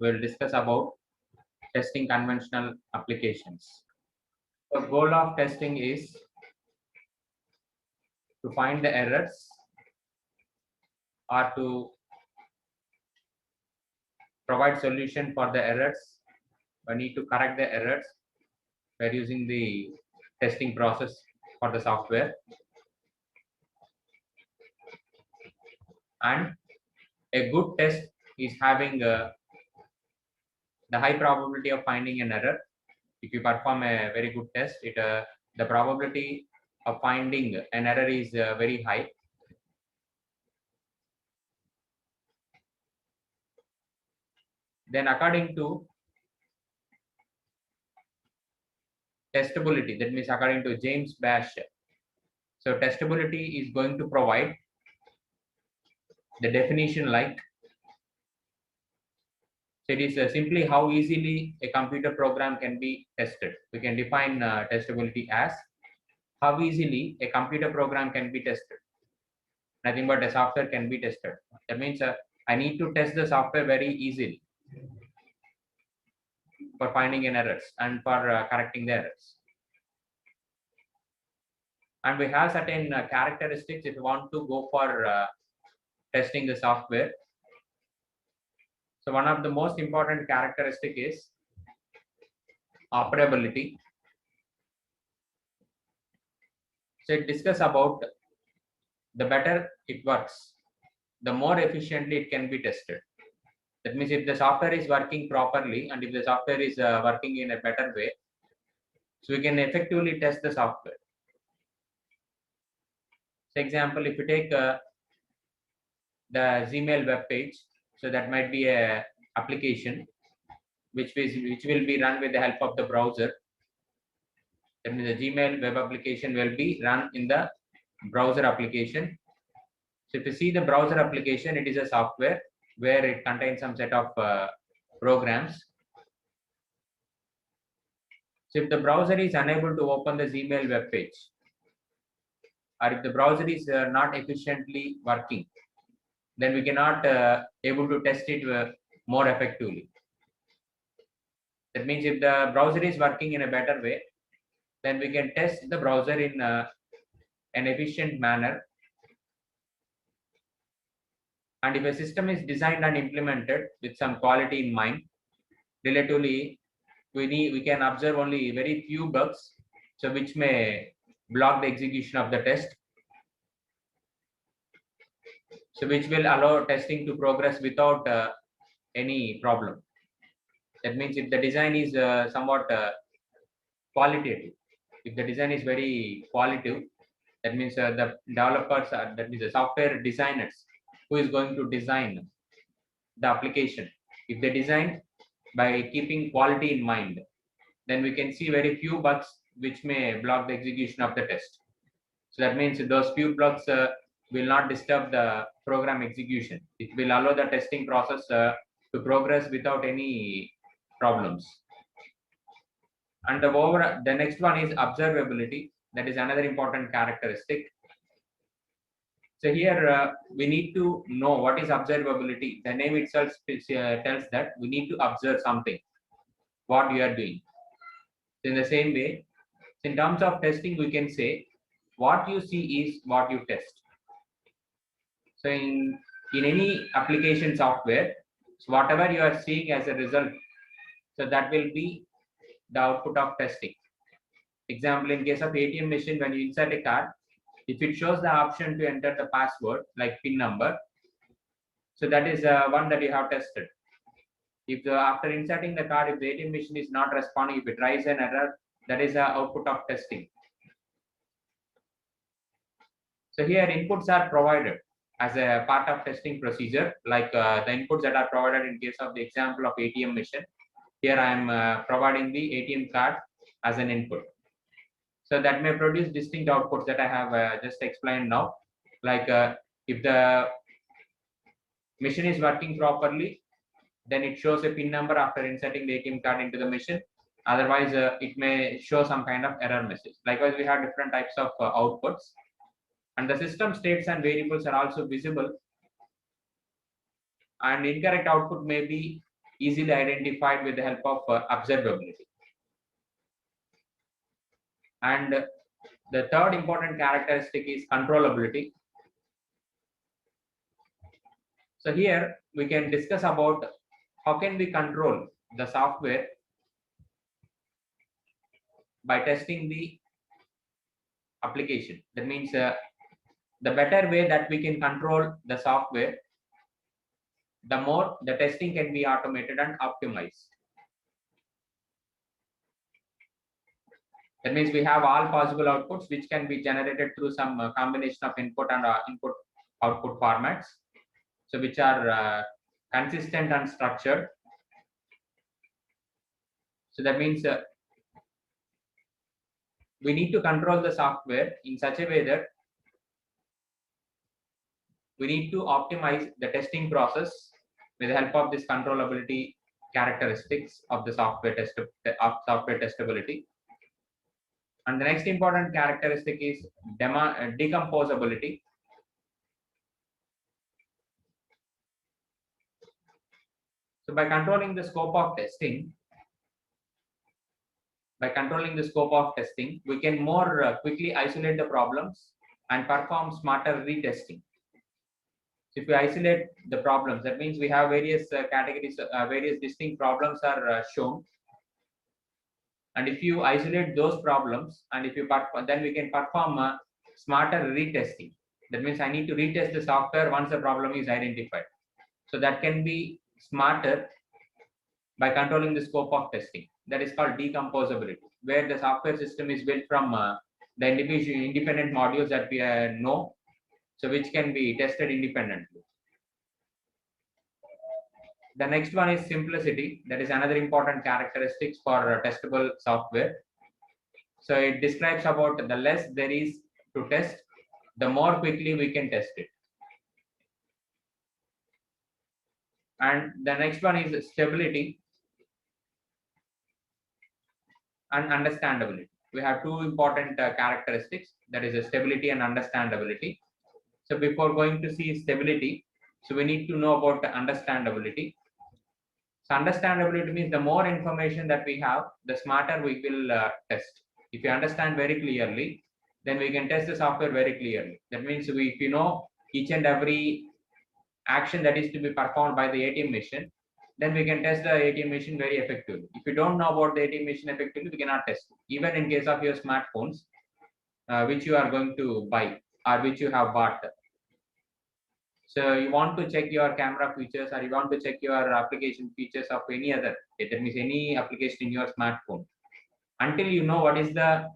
we'll discuss about testing conventional applications. The goal of testing is to find the errors or to provide solution for the errors. We need to correct the errors by using the testing process for the software. And a good test is having the high probability of finding an error. If you perform a very good test, the probability of finding an error is very high. Then according to testability, that means according to James Bash, so testability is going to provide the definition like, so it is simply how easily a computer program can be tested. We can define testability as how easily a computer program can be tested. Nothing but a software can be tested. That means I need to test the software very easily for finding an errors and for correcting the errors. And we have certain characteristics if you want to go for testing the software. So one of the most important characteristic is operability. So it discuss about the better it works, the more efficiently it can be tested. That means if the software is working properly and if the software is working in a better way, so we can effectively test the software. For example, if you take the Gmail web page, so that might be a application which will be run with the help of the browser. That means the Gmail web application will be run in the browser application. So if you see the browser application, it is a software where it contains some set of programs. So if the browser is unable to open the Gmail web page, or if the browser is not efficiently working, then we cannot able to test it more effectively. That means if the browser is working in a better way, then we can test the browser in an efficient manner. And if a system is designed and implemented with some quality in mind, relatively we can observe only very few bugs, so which may block the execution of the test, so which will allow testing to progress without any problem. That means if the design is somewhat qualitative, if the design is very qualitative, that means the developers that means the software designers who is going to design the application, if they design by keeping quality in mind, then we can see very few bugs which may block the execution of the test. So that means those few bugs will not disturb the program execution. It will allow the testing process to progress without any problems. And the next one is observability. That is another important characteristic. So here we need to know what is observability. The name itself tells that we need to observe something, what you are doing. So in the same way, in terms of testing, we can say what you see is what you test. So in any application software, so whatever you are seeing as a result, so that will be the output of testing. Example, in case of ATM machine, when you insert a card, if it shows the option to enter the password like PIN number, so that is one that you have tested. If after inserting the card, if the ATM machine is not responding, if it tries an error, that is the output of testing. So here inputs are provided as a part of testing procedure, like the inputs that are provided in case of the example of ATM machine. Here I am providing the ATM card as an input. So that may produce distinct outputs that I have just explained now. Like if the machine is working properly, then it shows a PIN number after inserting the ATM card into the machine. Otherwise, it may show some kind of error message. Likewise, we have different types of outputs. And the system states and variables are also visible. And incorrect output may be easily identified with the help of observability. And the third important characteristic is controllability. So here we can discuss about how can we control the software by testing the application. That means the better way that we can control the software, the more the testing can be automated and optimized. That means we have all possible outputs which can be generated through some combination of input and input output formats. So which are consistent and structured. So that means we need to control the software in such a way that we need to optimize the testing process with the help of this controllability characteristics of the software testability. And the next important characteristic is decomposability. So by controlling the scope of testing, we can more quickly isolate the problems and perform smarter retesting. So if we isolate the problems, that means we have various categories, various distinct problems are shown. And if you isolate those problems, and if you then we can perform smarter retesting. That means I need to retest the software once the problem is identified. So that can be smarter by controlling the scope of testing. That is called decomposability, where the software system is built from the independent modules that we know, so which can be tested independently. The next one is simplicity. That is another important characteristics for testable software. So it describes about the less there is to test, the more quickly we can test it. And the next one is stability and understandability. We have two important characteristics, that is stability and understandability. So before going to see stability, so we need to know about the understandability. So understandability means the more information that we have, the smarter we will test. If you understand very clearly, then we can test the software very clearly. That means if you know each and every action that is to be performed by the ATM machine, then we can test the ATM machine very effectively. If you don't know about the ATM machine effectively, we cannot test it. Even in case of your smartphones, which you are going to buy or which you have bought. So you want to check your camera features, or you want to check your application features of any other, that means any application in your smartphone. Until you know what is the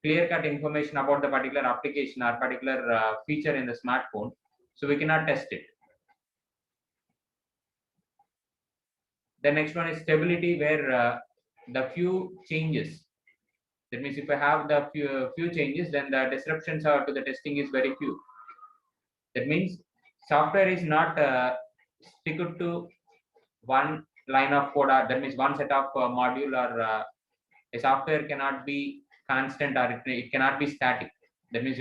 clear-cut information about the particular application or particular feature in the smartphone, so we cannot test it. The next one is stability, where the few changes. That means if I have the few changes, then the disruptions to the testing is very few. That means software is not stick to one line of code, or that means one set of module, or a software cannot be constant, or it cannot be static. That means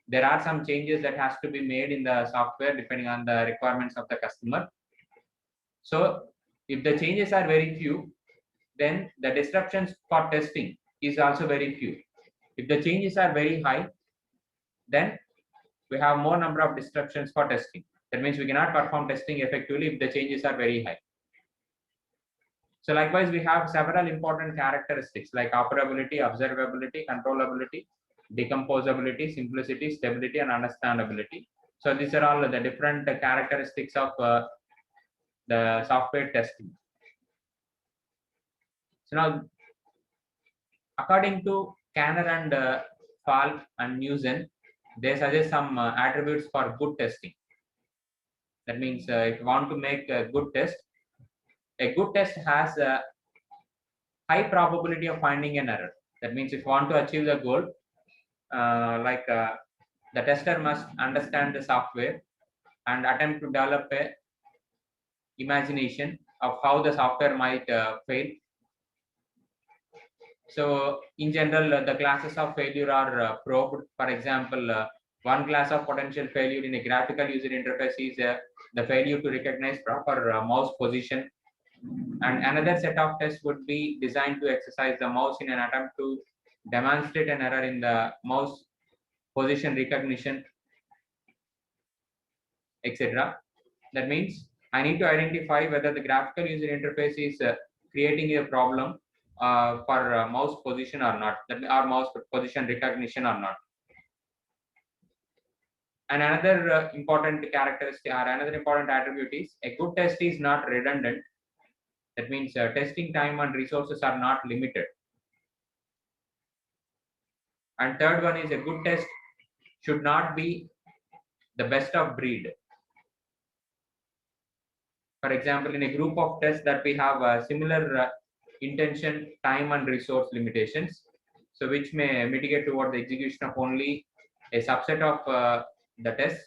there are some changes that has to be made in the software depending on the requirements of the customer. So if the changes are very few, then the disruptions for testing is also very few. If the changes are very high, then we have more number of disruptions for testing. That means we cannot perform testing effectively if the changes are very high. So likewise, we have several important characteristics like operability, observability, controllability, decomposability, simplicity, stability, and understandability. So these are all the different characteristics of the software testing. So now, according to Kanner and Falk and Newsen, they suggest some attributes for good testing. That means if you want to make a good test has a high probability of finding an error. That means if you want to achieve the goal, the tester must understand the software and attempt to develop a imagination of how the software might fail. So in general, the classes of failure are probed. For example, one class of potential failure in a graphical user interface is the failure to recognize proper mouse position And another set of tests would be designed to exercise the mouse in an attempt to demonstrate an error in the mouse position recognition, etc. That means I need to identify whether the graphical user interface is creating a problem for mouse position or not, or mouse position recognition or not. And another important characteristic or another important attribute is a good test is not redundant. That means testing time and resources are not limited. And third one is a good test should not be the best of breed. For example, in a group of tests that we have similar intention, time, and resource limitations, so which may mitigate toward the execution of only a subset of the test.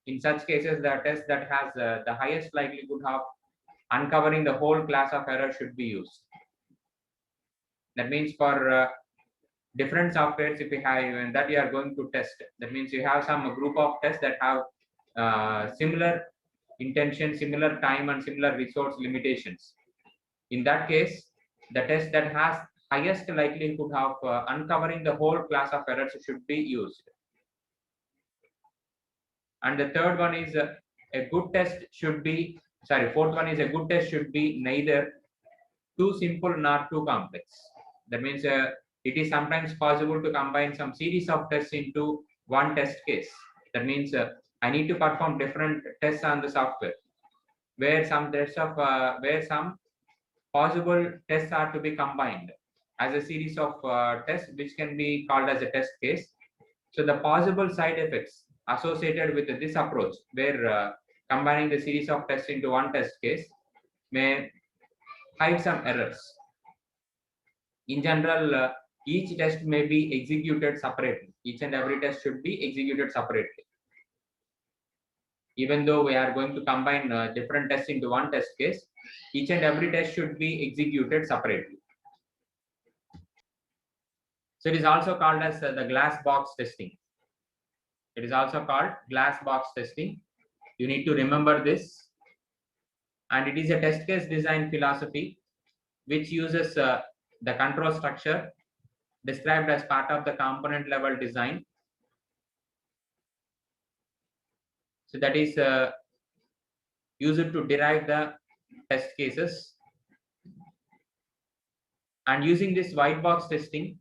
In such cases, the test that has the highest likelihood of uncovering the whole class of error should be used. That means for different softwares, if you have that you are going to test, that means you have some group of tests that have similar intention, similar time, and similar resource limitations. In that case, the test that has highest likelihood of uncovering the whole class of errors should be used. And the third one is a good test should be, fourth one is a good test should be neither too simple nor too complex. That means it is sometimes possible to combine some series of tests into one test case. That means I need to perform different tests on the software, where some possible tests are to be combined as a series of tests, which can be called as a test case. So the possible side effects associated with this approach, where combining the series of tests into one test case, may hide some errors. In general, each test may be executed separately. Each and every test should be executed separately. Even though we are going to combine different tests into one test case, each and every test should be executed separately. So it is also called as the glass box testing. It is also called glass box testing. You need to remember this. And it is a test case design philosophy which uses the control structure described as part of the component level design. So that is used to derive the test cases. And using this white box testing,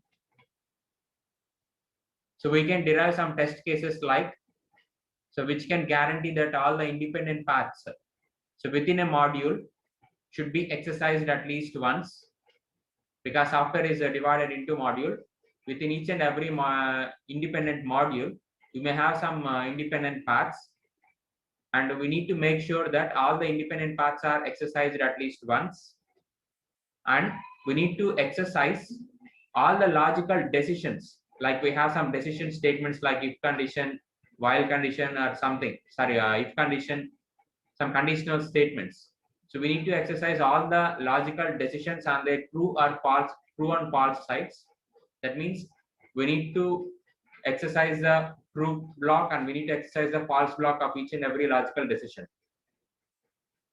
so we can derive some test cases like, so which can guarantee that all the independent paths, so within a module, should be exercised at least once, because software is divided into module. Within each and every independent module, you may have some independent paths, and we need to make sure that all the independent paths are exercised at least once, and we need to exercise all the logical decisions, like we have some decision statements like if condition, while condition, or something, if condition, some conditional statements. So we need to exercise all the logical decisions on their true and false sides. That means we need to exercise the true block and we need to exercise the false block of each and every logical decision.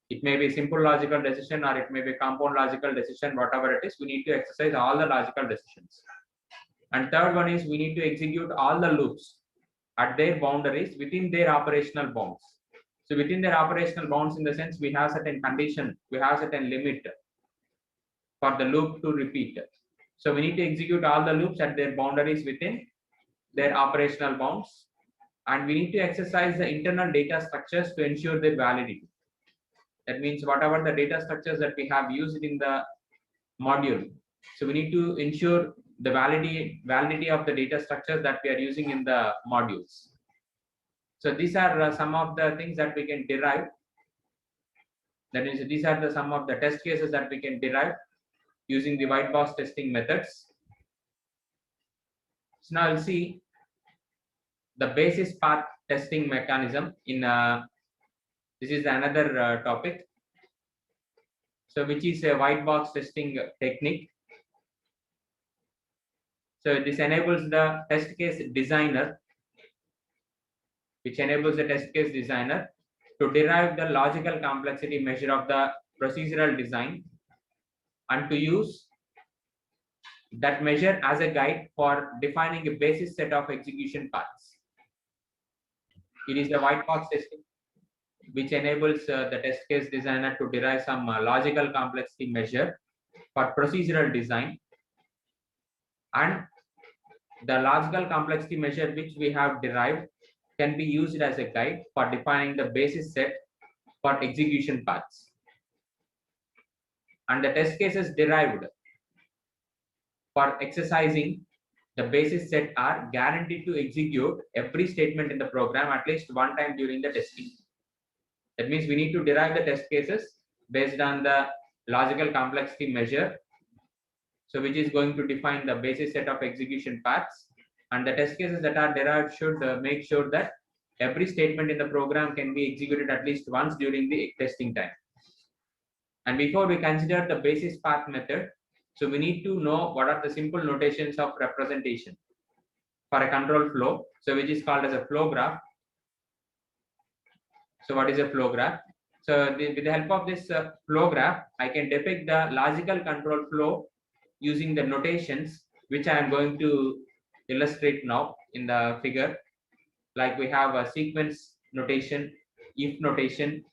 It may be simple logical decision or it may be compound logical decision, whatever it is, we need to exercise all the logical decisions. And third one is we need to execute all the loops at their boundaries within their operational bounds. So within their operational bounds, in the sense we have certain condition, we have certain limit for the loop to repeat. So we need to execute all the loops at their boundaries within their operational bounds. And we need to exercise the internal data structures to ensure their validity. That means whatever the data structures that we have used in the module, so we need to ensure the validity of the data structures that we are using in the modules. So these are some of the things that we can derive. That is, these are some of the test cases that we can derive using the white box testing methods. So now we'll see the basis path testing mechanism in this is another topic. So which is a white box testing technique. So this enables the test case designer, which enables the test case designer to derive the logical complexity measure of the procedural design and to use that measure as a guide for defining a basic set of execution paths. It is the white box testing, which enables the test case designer to derive some logical complexity measure for procedural design, and the logical complexity measure which we have derived can be used as a guide for defining the basis set for execution paths. And the test cases derived for exercising the basis set are guaranteed to execute every statement in the program at least one time during the testing. That means we need to derive the test cases based on the logical complexity measure, so which is going to define the basis set of execution paths, and the test cases that are derived should make sure that every statement in the program can be executed at least once during the testing time. And before we consider the basis path method, so we need to know what are the simple notations of representation for a control flow, so which is called as a flow graph. So what is a flow graph? So with the help of this flow graph, I can depict the logical control flow using the notations which I am going to illustrate now in the figure. Like we have a sequence notation, if notation,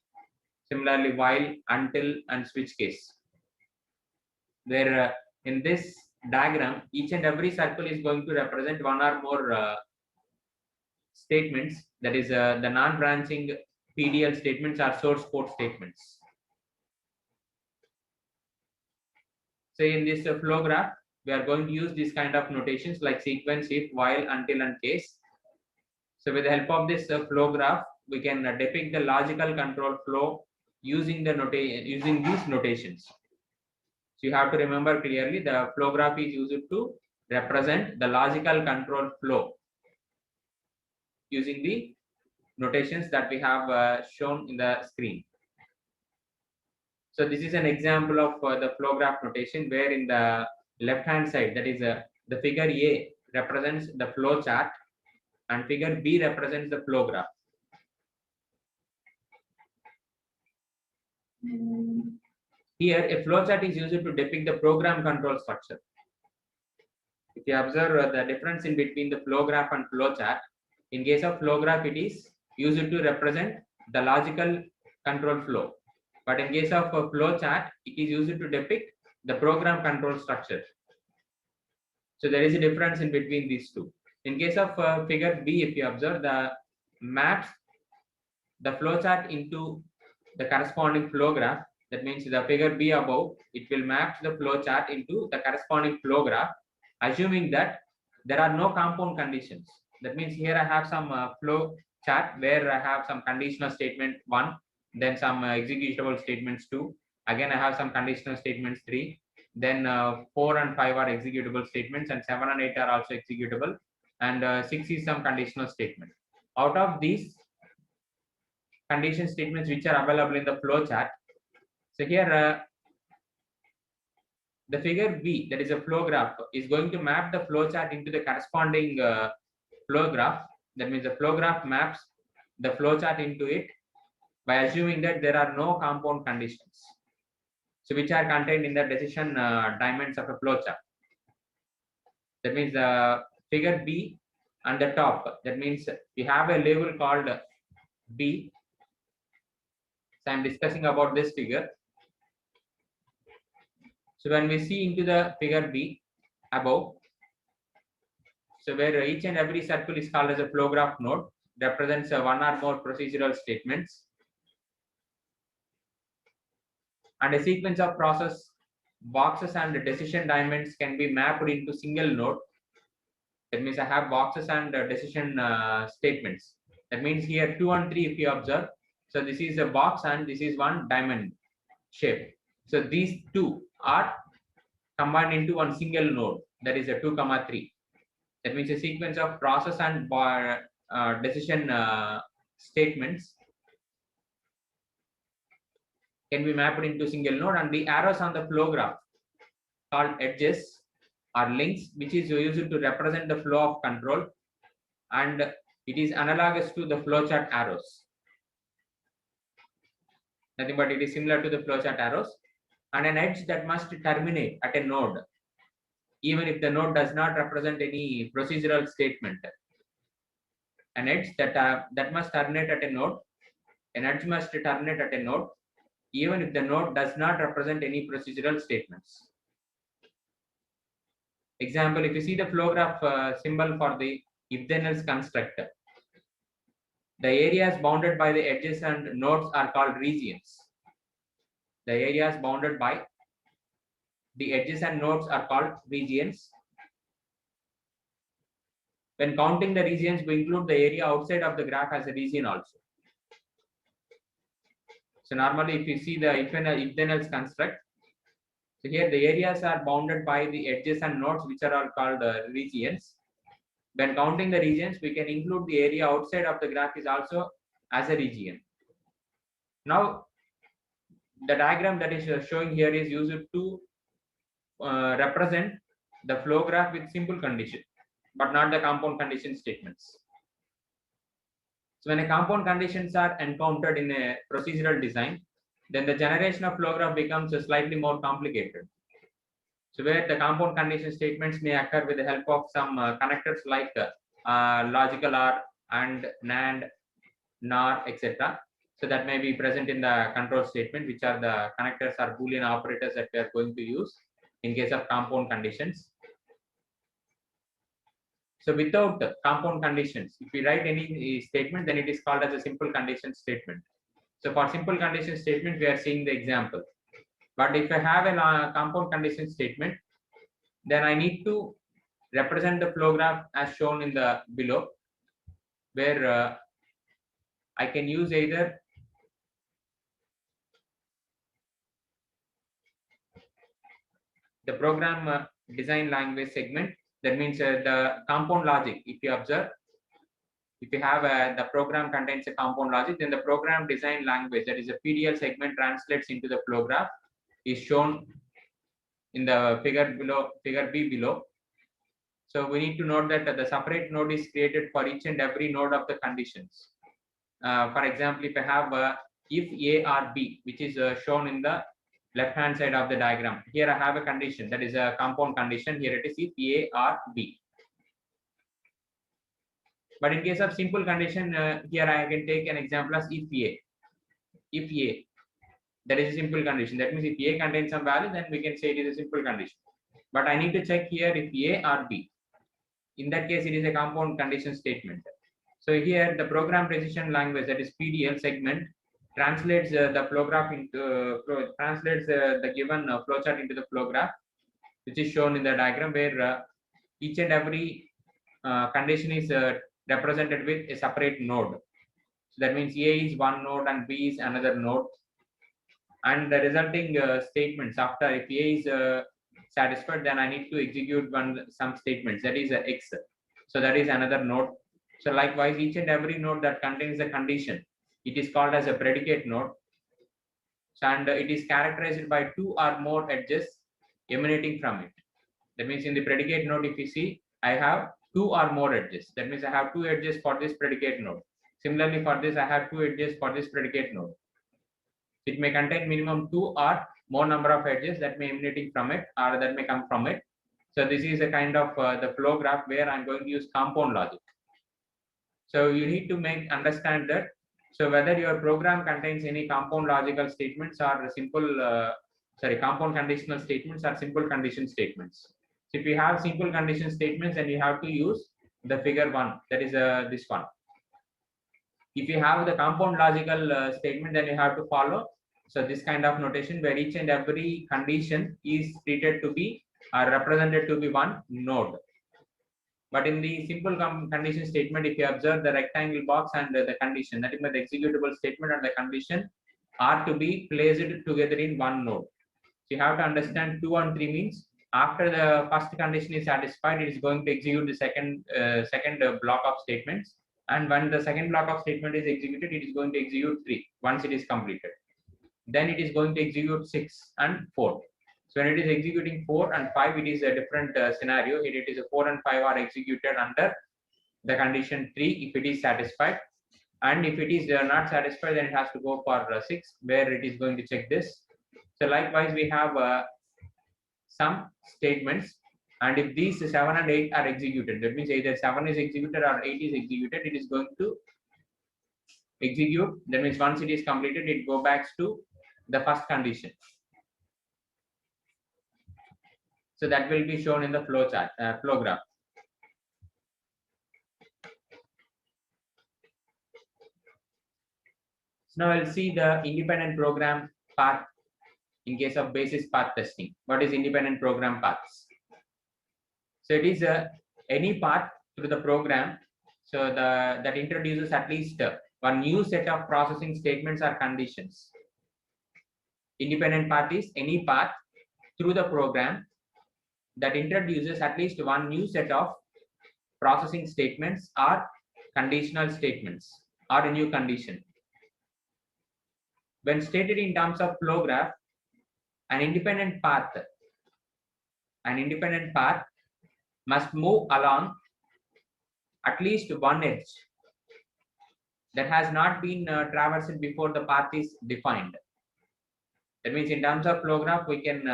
similarly while, until, and switch case. Where in this diagram, each and every circle is going to represent one or more statements. That is the non-branching PDL statements are source code statements. So in this flow graph, we are going to use this kind of notations like sequence, if, while, until, and case. So with the help of this flow graph, we can depict the logical control flow using these notations. So you have to remember clearly the flow graph is used to represent the logical control flow using the notations that we have shown in the screen. So this is an example of the flow graph notation, where in the left hand side, that is the figure A represents the flow chart and figure B represents the flow graph. Here a flow chart is used to depict the program control structure. If you observe the difference in between the flow graph and flow chart, in case of flow graph it is used to represent the logical control flow, but in case of a flow chart it is used to depict the program control structure. So there is a difference in between these two. In case of figure B, if you observe, the maps the flow chart into the corresponding flow graph. That means the figure B above, it will map the flow chart into the corresponding flow graph, assuming that there are no compound conditions. That means here I have some flow chart where I have some conditional statement 1, then some executable statements 2, again I have some conditional statements 3, then 4 and 5 are executable statements, and 7 and 8 are also executable, and 6 is some conditional statement. Out of these condition statements which are available in the flow chart, so here the figure B, that is a flow graph, is going to map the flow chart into the corresponding flow graph. That means the flow graph maps the flow chart into it by assuming that there are no compound conditions, so which are contained in the decision dimensions of a flow chart. That means the figure B on the top, that means we have a label called B. So I'm discussing about this figure. So when we see into the figure B above, so where each and every circle is called as a flow graph node, represents one or more procedural statements, and a sequence of process boxes and decision diamonds can be mapped into single node. That means I have boxes and decision statements. That means here 2 and 3, if you observe, so this is a box and this is one diamond shape. So these two are combined into one single node, that is a 2, 3. That means a sequence of process and decision statements can be mapped into single node, and the arrows on the flow graph called edges are links, which is used to represent the flow of control, and it is analogous to the flowchart arrows. nothing but it is similar to the flowchart arrows, and an edge that must terminate at a node, even if the node does not represent any procedural statement. An edge that must terminate at a node, an edge must terminate at a node, even if the node does not represent any procedural statements. Example, if you see the flow graph symbol for the if then else construct, the areas bounded by the edges and nodes are called regions. The areas bounded by the edges and nodes are called regions. When counting the regions, we include the area outside of the graph as a region also. So normally, if you see the if then else construct, so here the areas are bounded by the edges and nodes, which are all called regions. When counting the regions, we can include the area outside of the graph is also as a region. Now, the diagram that is showing here is used to represent the flow graph with simple condition, but not the compound condition statements. So when a compound conditions are encountered in a procedural design, then the generation of flow graph becomes slightly more complicated. So where the compound condition statements may occur with the help of some connectors like logical OR and NAND, NOR, etc. So that may be present in the control statement, which are the connectors or Boolean operators that we are going to use in case of compound conditions. So without compound conditions, if we write any statement, then it is called as a simple condition statement. So for simple condition statement, we are seeing the example. But if I have a compound condition statement, then I need to represent the flow graph as shown in the below, where I can use either the program design language segment. That means the compound logic. If you observe, if you have the program contains a compound logic, then the program design language, that is a PDL segment, translates into the flow graph, is shown in the figure below, figure B below. So we need to note that the separate node is created for each and every node of the conditions. For example, if I have if A or B, which is shown in the left hand side of the diagram, here I have a condition, that is a compound condition. Here it is if A or B. But in case of simple condition, here I can take an example as if A. If A, that is a simple condition. That means if A contains some value, then we can say it is a simple condition. But I need to check here if A or B. In that case, it is a compound condition statement. So here the program precision language, that is PDL segment, translates the flow graph into translates the given flowchart into the flow graph, which is shown in the diagram, where each and every condition is represented with a separate node. So that means A is one node and B is another node, and the resulting statements after, if A is satisfied, then I need to execute some statements, that is X. So that is another node. So likewise, each and every node that contains a condition, it is called as a predicate node. So, and it is characterized by two or more edges emanating from it. That means in the predicate node, if you see, I have two or more edges. That means I have two edges for this predicate node. Similarly, for this, I have two edges for this predicate node. It may contain minimum two or more number of edges that may emanating from it or that may come from it. So this is a kind of the flow graph where I'm going to use compound logic. So you need to understand that. So whether your program contains any compound logical statements or simple, compound conditional statements or simple condition statements. So if you have simple condition statements, then you have to use the figure 1, that is this one. If you have the compound logical statement, then you have to follow so this kind of notation, where each and every condition is treated to be represented to be one node. But in the simple condition statement, if you observe the rectangle box and the condition, that is the executable statement and the condition are to be placed together in one node. So you have to understand 2 and 3 means after the first condition is satisfied, it is going to execute the second block of statements. And when the second block of statement is executed, it is going to execute 3 once it is completed. Then it is going to execute 6 and 4. So when it is executing 4 and 5, it is a different scenario. It is 4 and 5 are executed under the condition 3 if it is satisfied. And if it is not satisfied, then it has to go for 6, where it is going to check this. So likewise, we have some statements, and if these 7 and 8 are executed, that means either 7 is executed or 8 is executed, it is going to execute. That means once it is completed, it go back to the first condition. So that will be shown in the flow chart, flow graph. So now I'll see the independent program path in case of basis path testing. What is independent program paths? So it is any path through the program, so that introduces at least one new set of processing statements or conditions. Independent path is any path through the program that introduces at least one new set of processing statements or conditional statements or a new condition. When stated in terms of flow graph, an independent path must move along at least one edge that has not been traversed before the path is defined. That means in terms of flow graph, we can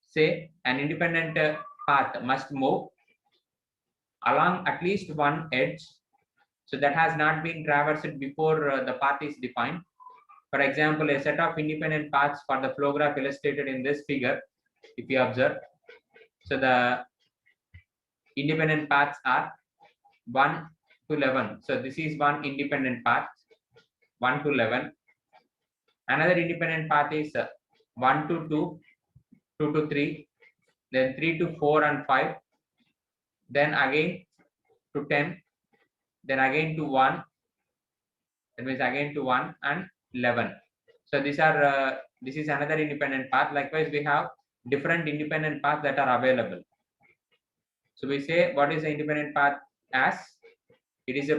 say an independent path must move along at least one edge, so that has not been traversed before the path is defined. For example, a set of independent paths for the flow graph illustrated in this figure, if you observe. So the independent paths are 1 to 11. So this is one independent path, 1 to 11. Another independent path is 1 to 2, 2 to 3, then 3 to 4 and 5, then again to 10, then again to 1, that means again to 1 and 11. So these are this is another independent path. Likewise, we have different independent paths that are available. So we say what is the independent path as? It is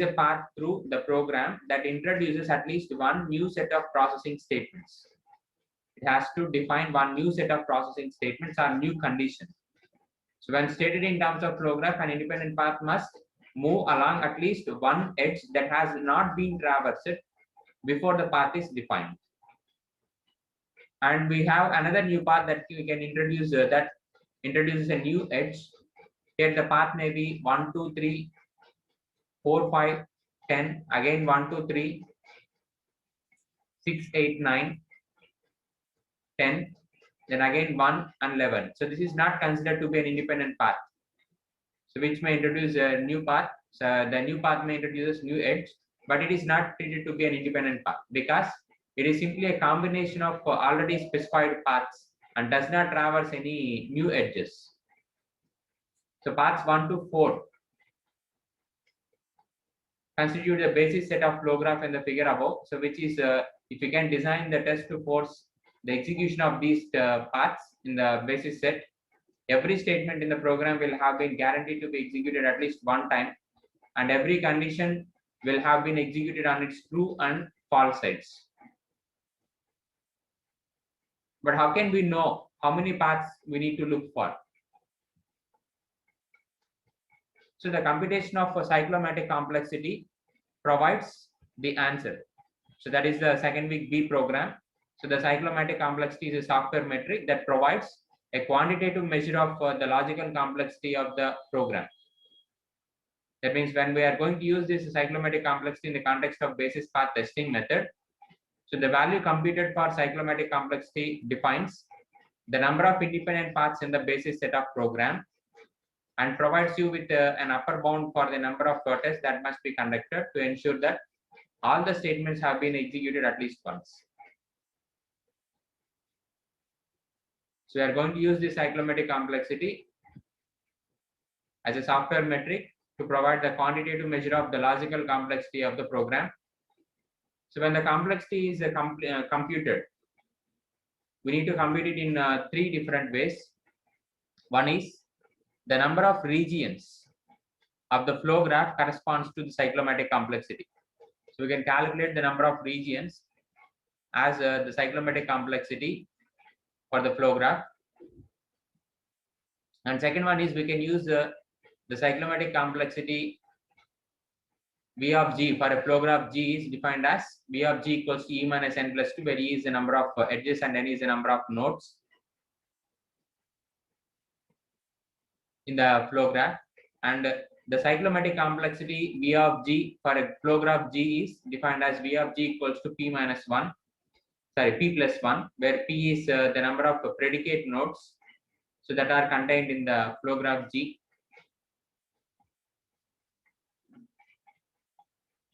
a path through the program that introduces at least one new set of processing statements. It has to define one new set of processing statements or new conditions. So when stated in terms of flow graph, an independent path must move along at least one edge that has not been traversed before the path is defined. And we have another new path that we can introduce that introduces a new edge. Here the path may be 1, 2, 3, 4, 5, 10, again 1, 2, 3, 6, 8, 9, 10, then again 1 and 11. So this is not considered to be an independent path. So which may introduce a new path. So the new path may introduce new edge, but it is not treated to be an independent path because it is simply a combination of already specified paths and does not traverse any new edges. So paths 1 to 4 constitute the basis set of flow graph in the figure above. So which is if you can design the test to force the execution of these paths in the basis set, every statement in the program will have been guaranteed to be executed at least one time, and every condition will have been executed on its true and false sides. But how can we know how many paths we need to look for? So the computation of cyclomatic complexity provides the answer. So that is the second week B program. So the cyclomatic complexity is a software metric that provides a quantitative measure of the logical complexity of the program. That means when we are going to use this cyclomatic complexity in the context of basis path testing method, so the value computed for cyclomatic complexity defines the number of independent paths in the basis set of program and provides you with an upper bound for the number of tests that must be conducted to ensure that all the statements have been executed at least once. So we are going to use the cyclomatic complexity as a software metric to provide the quantitative measure of the logical complexity of the program. So when the complexity is computed, we need to compute it in 3 different ways. One is the number of regions of the flow graph corresponds to the cyclomatic complexity. So we can calculate the number of regions as the cyclomatic complexity for the flow graph. And second one is we can use the cyclomatic complexity V of G for a flow graph G is defined as V of G equals to E minus N plus 2, where E is the number of edges and N is the number of nodes in the flow graph. And the cyclomatic complexity V of G for a flow graph G is defined as V of G equals to P minus 1, sorry, P plus 1, where P is the number of predicate nodes so that are contained in the flow graph G.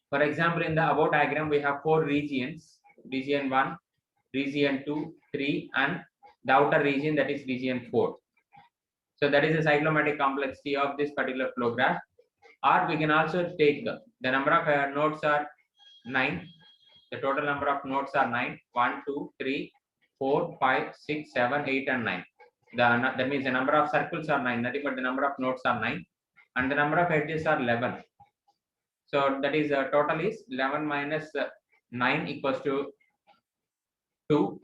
For example, in the above diagram, we have 4 regions: region 1, region 2, 3, and the outer region, that is region 4. So that is the cyclomatic complexity of this particular flow graph. Or we can also take the number of nodes are 9. The total number of nodes are 9. 1, 2, 3, 4, 5, 6, 7, 8, and 9. That means the number of circles are 9. Nothing but the number of nodes are 9, and the number of edges are 11. So that is total is 11 minus 9 equals to 2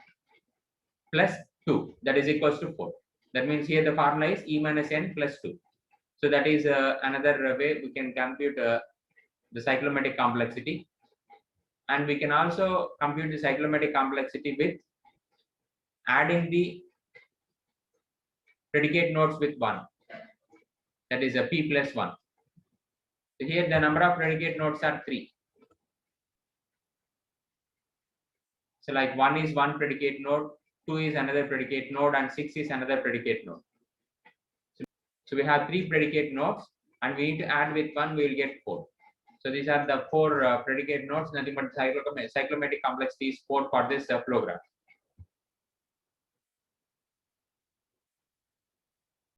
plus 2, that is equals to 4. That means here the formula is E minus N plus 2. So that is another way we can compute the cyclomatic complexity. And we can also compute the cyclomatic complexity with adding the predicate nodes with 1. That is a P plus 1. So here the number of predicate nodes are 3. So like 1 is one predicate node, 2 is another predicate node, and 6 is another predicate node. So we have 3 predicate nodes, and we need to add with 1, we will get 4. So these are the 4 predicate nodes. Nothing but cyclomatic complexity is 4 for this flow graph.